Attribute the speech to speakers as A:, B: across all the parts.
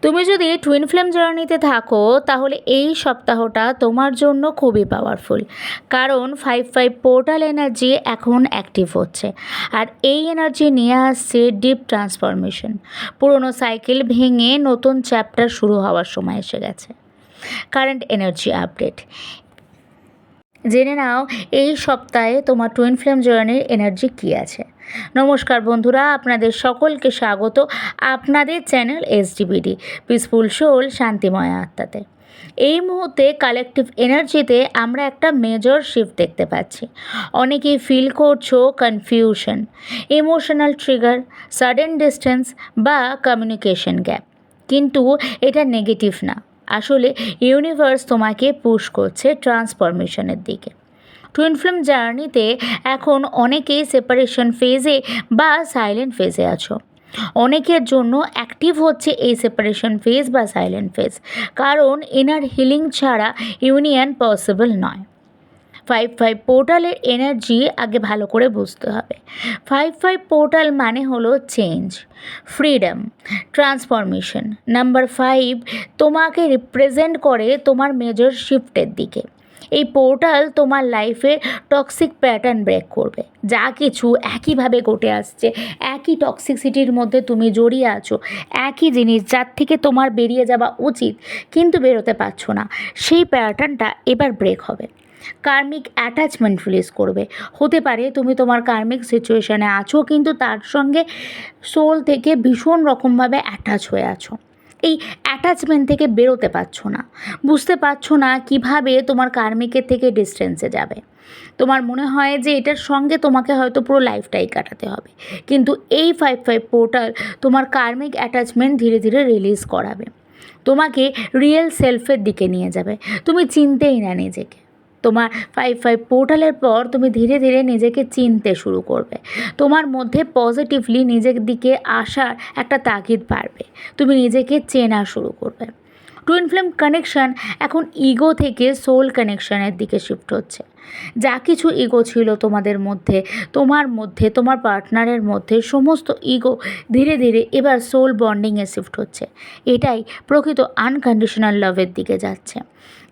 A: তুমি যদি twin flame জার্নিতে থাকো তাহলে এই সপ্তাহটা তোমার জন্য খুবই পাওয়ারফুল, কারণ 5-5 পোর্টাল এনার্জি এখন অ্যাক্টিভ হচ্ছে। আর এই এনার্জি নিয়ে আসছে ডিপ ট্রান্সফরমেশন। পুরনো সাইকেল ভেঙে নতুন চ্যাপ্টার শুরু হওয়ার সময় এসে গেছে। কারেন্ট এনার্জি আপডেট জেনে নাও এই সপ্তাহে তোমার টুইন ফ্লেম জার্নির এনার্জি কী আছে। নমস্কার বন্ধুরা, আপনাদের সকলকে স্বাগত আপনাদের চ্যানেল এসডিবিডি পিসফুল সোল শান্তিময় আত্মাতে। এই মুহূর্তে কালেকটিভ এনার্জিতে আমরা একটা মেজর শিফট দেখতে পাচ্ছি। অনেকেই ফিল করছো confusion, emotional trigger, sudden distance বা কমিউনিকেশন গ্যাপ। কিন্তু এটা নেগেটিভ না, আসলে ইউনিভার্স তোমাকে পুশ করছে ট্রান্সফরমেশনের দিকে। টুইন ফ্লেম জার্নিতে এখন অনেকেই সেপারেশন ফেজে বা সাইলেন্ট ফেজে আছো। অনেকের জন্য অ্যাক্টিভ হচ্ছে এই সেপারেশন ফেজ বা সাইলেন্ট ফেজ, কারণ ইনার হিলিং ছাড়া ইউনিয়ন পসিবল নয়। 5-5 পোর্টালের এনার্জি আগে ভালো করে বুঝতে হবে। 5-5 পোর্টাল মানে হলো চেঞ্জ, ফ্রিডম, ট্রান্সফরমেশন। নাম্বার 5 তোমাকে রিপ্রেজেন্ট করে তোমার মেজর শিফটের দিকে। এই পোর্টাল তোমার লাইফের টক্সিক প্যাটার্ন ব্রেক করবে। যা কিছু একইভাবে ঘটে আসছে, একই টক্সিসিটির মধ্যে তুমি জড়িয়ে আছো, একই জিনিস যার থেকে তোমার বেরিয়ে যাওয়া উচিত কিন্তু বেরোতে পারছো না, সেই প্যাটার্নটা এবার ব্রেক হবে। কার্মিক অ্যাটাচমেন্ট রিলিজ করবে। হতে পারে তুমি তোমার কার্মিক সিচুয়েশানে আছো, কিন্তু তার সঙ্গে সোল থেকে ভীষণ রকমভাবে অ্যাটাচ হয়ে আছো। এই অ্যাটাচমেন্ট থেকে বেরোতে পারছো না, বুঝতে পারছো না কিভাবে তোমার কার্মিকের থেকে ডিস্টেন্সে যাবে। তোমার মনে হয় যে এটার সঙ্গে তোমাকে হয়তো পুরো লাইফটাই কাটাতে হবে, কিন্তু এই 5-5 পোর্টাল তোমার কার্মিক অ্যাটাচমেন্ট ধীরে ধীরে রিলিজ করাবে, তোমাকে রিয়েল সেলফের দিকে নিয়ে যাবে। তুমি চিনতেই না নিজেকে। তোমার 5-5 পোর্টালের পর তুমি ধীরে ধীরে নিজেকে চিনতে শুরু করবে। তোমার মধ্যে পজিটিভলি নিজের দিকে আসার একটা তাগিদ বাড়বে। তুমি নিজেকে চেনা শুরু করবে। টুইন ফ্লেম কানেকশন এখন ইগো থেকে সোল কানেকশনের দিকে শিফট হচ্ছে। যা কিছু ইগো ছিল তোমাদের মধ্যে, তোমার পার্টনারের মধ্যে, সমস্ত ইগো ধীরে ধীরে এবার সোল বন্ডিংয়ে শিফট হচ্ছে। এটাই প্রকৃত আনকন্ডিশনাল লাভের দিকে যাচ্ছে।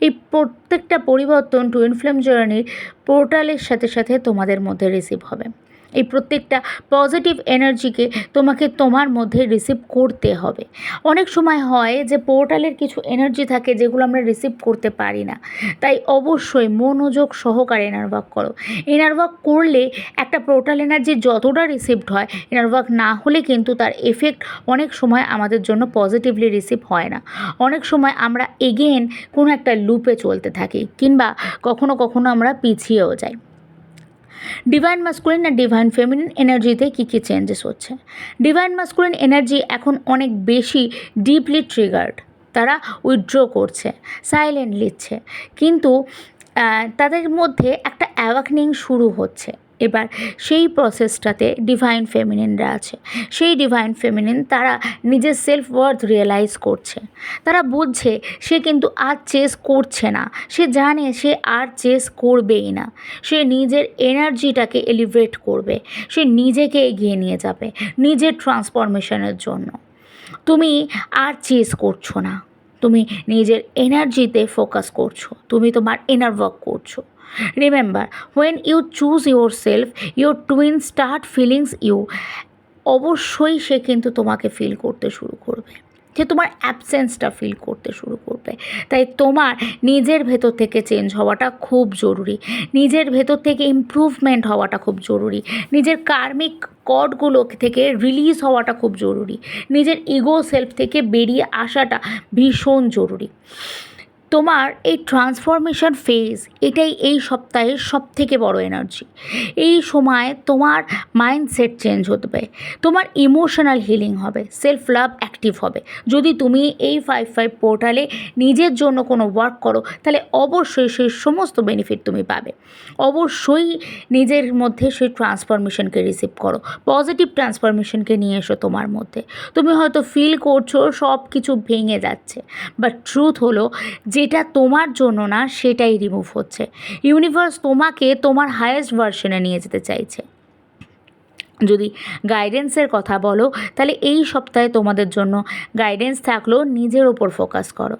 A: এই প্রত্যেকটা পরিবর্তন টুইন ফ্লেম জার্নির পোর্টালের সাথে সাথে তোমাদের মধ্যে রিসিভ হবে। এই প্রত্যেকটা পজিটিভ এনার্জিকে তোমাকে তোমার মধ্যে রিসিভ করতে হবে। অনেক সময় হয় যে পোর্টালের কিছু এনার্জি থাকে যেগুলো আমরা রিসিভ করতে পারি না, তাই অবশ্যই মনোযোগ সহকারে ইনার ওয়ার্ক করো। ইনার ওয়ার্ক করলে একটা পোর্টাল এনার্জি যতটা রিসিভড হয়, ইনার ওয়ার্ক না হলে কিন্তু তার এফেক্ট অনেক সময় আমাদের জন্য পজিটিভলি রিসিভ হয় না। অনেক সময় আমরা এগেন কোনো একটা লুপে চলতে থাকি, কিংবা কখনো কখনো আমরা পিছিয়েও যাই। ডিভাইন মাস্কুলিন আর ডিভাইন ফেমিনিন এনার্জিতে কী কী চেঞ্জেস হচ্ছে। ডিভাইন মাস্কুলিন এনার্জি এখন অনেক বেশি ডিপলি ট্রিগার্ড। তারা উইথড্র করছে, সাইলেন্ট নিচ্ছে, কিন্তু তাদের মধ্যে একটা অ্যাওয়াকনিং শুরু হচ্ছে। এবার সেই প্রসেসটাতে ডিভাইন ফেমিনিনরা আছে। সেই ডিভাইন ফেমিনিন তারা নিজের সেলফ ওয়ার্থ রিয়েলাইজ করছে। তারা বুঝছে সে কিন্তু আর চেস করছে না, সে জানে সে আর চেস করবেই না। সে নিজের এনার্জিটাকে এলিভেট করবে, সে নিজেকে এগিয়ে নিয়ে যাবে নিজের ট্রান্সফরমেশনের জন্য। তুমি আর চেস করছো না, তুমি নিজের এনার্জিতে ফোকাস করছো, তুমি তোমার ইনার ওয়ার্ক করছো। Remember, when you choose your self, your twin start feelings you. অবশ্যই সে কিন্তু তোমাকে ফিল করতে শুরু করবে, সে তোমার অ্যাবসেন্সটা ফিল করতে শুরু করবে। তাই তোমার নিজের ভেতর থেকে চেঞ্জ হওয়াটা খুব জরুরি, নিজের ভেতর থেকে ইমপ্রুভমেন্ট হওয়াটা খুব জরুরি, নিজের কার্মিক কর্ডগুলো থেকে রিলিজ হওয়াটা খুব জরুরি, নিজের ইগো সেলফ থেকে বেরিয়ে আসাটা ভীষণ জরুরি। তোমার এই ট্রান্সফরমেশন ফেজ, এটাই এই সপ্তাহের সবথেকে বড় এনার্জি। এই সময় তোমার মাইন্ডসেট চেঞ্জ হবে, তোমার ইমোশনাল হিলিং হবে, সেলফ লাভ অ্যাক্টিভ হবে। যদি তুমি এই 5-5 পোর্টালে নিজের জন্য কোনো ওয়ার্ক করো, তাহলে অবশ্যই সেই সমস্ত বেনিফিট তুমি পাবে। অবশ্যই নিজের মধ্যে সেই ট্রান্সফরমেশনকে রিসিভ করো, পজিটিভ ট্রান্সফরমেশনকে নিয়ে এসো তোমার মধ্যে। তুমি হয়তো ফিল করছো সব কিছু ভেঙে যাচ্ছে, বাট ট্রুথ হলো যেটা তোমার জন্য না সেটাই রিমুভ হচ্ছে। ইউনিভার্স তোমাকে তোমার হায়েস্ট ভার্সনে নিয়ে যেতে চাইছে। যদি গাইডেন্সের কথা বলো তাহলে এই সপ্তাহে তোমাদের জন্য গাইডেন্স থাকলো নিজের ওপর ফোকাস করো,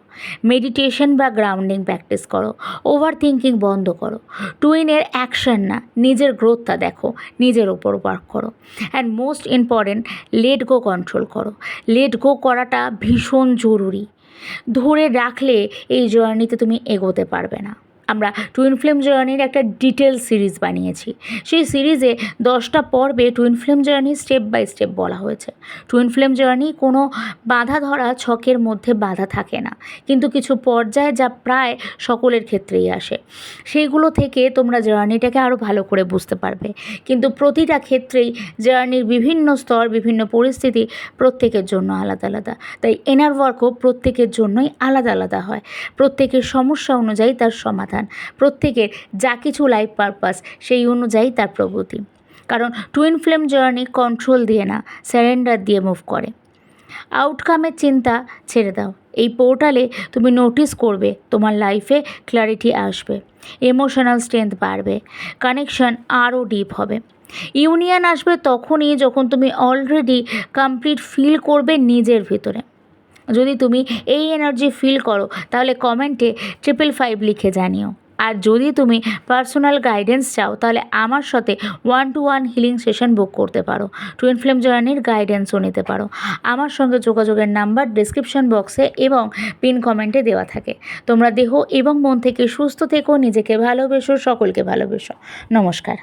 A: মেডিটেশন বা গ্রাউন্ডিং প্র্যাকটিস করো, ওভার থিঙ্কিং বন্ধ করো, টুইনের অ্যাকশন না নিজের গ্রোথটা দেখো, নিজের ওপর ওয়ার্ক করো, and most important let go control করো। লেট গো করাটা ভীষণ জরুরি, ধরে রাখলে এই জার্নিতে তুমি এগোতে পারবে না। আমরা টুইন ফ্লেম জার্নির একটা ডিটেল সিরিজ বানিয়েছি, সেই সিরিজে 10টা পর্বে twin flame journey step by step বলা হয়েছে। টুইন ফ্লেম জার্নি কোনো বাধা ধরা ছকের মধ্যে বাধা থাকে না, কিন্তু কিছু পর্যায়ে যা প্রায় সকলের ক্ষেত্রেই আসে, সেইগুলো থেকে তোমরা জার্নিটাকে আরও ভালো করে বুঝতে পারবে। কিন্তু প্রতিটা ক্ষেত্রেই জার্নির বিভিন্ন স্তর, বিভিন্ন পরিস্থিতি প্রত্যেকের জন্য আলাদা আলাদা, তাই ইনার ওয়ার্কও প্রত্যেকের জন্যই আলাদা আলাদা হয়। প্রত্যেকের সমস্যা অনুযায়ী তার সমাধান, প্রত্যেকের যা কিছু লাইফ পারপাস সেই অনুযায়ী তার প্রগতি। কারণ টুইন ফ্লেম জার্নি কন্ট্রোল দিয়ে না, সারেন্ডার দিয়ে মুভ করে। আউটকামের চিন্তা ছেড়ে দাও। এই পোর্টালে তুমি নোটিস করবে তোমার লাইফে ক্ল্যারিটি আসবে, ইমোশনাল স্ট্রেংথ বাড়বে, কানেকশন আরও ডিপ হবে। ইউনিয়ন আসবে তখনই যখন তুমি অলরেডি কমপ্লিট ফিল করবে নিজের ভিতরে। যদি তুমি এই এনার্জি ফিল করো তাহলে কমেন্টে 555 লিখে জানিও। আর যদি তুমি পার্সোনাল গাইডেন্স চাও তাহলে আমার সাথে 1-to-1 হিলিং সেশন বুক করতে পারো, টুইন ফ্লেম জার্নির গাইডেন্সও নিতে পারো। আমার সঙ্গে যোগাযোগের নাম্বার ডিসক্রিপশন বক্সে এবং পিন কমেন্টে দেওয়া থাকে। তোমরা দেহ এবং মন থেকে সুস্থ থেকো, নিজেকে ভালোবেসো, সকলকে ভালোবেসো। নমস্কার।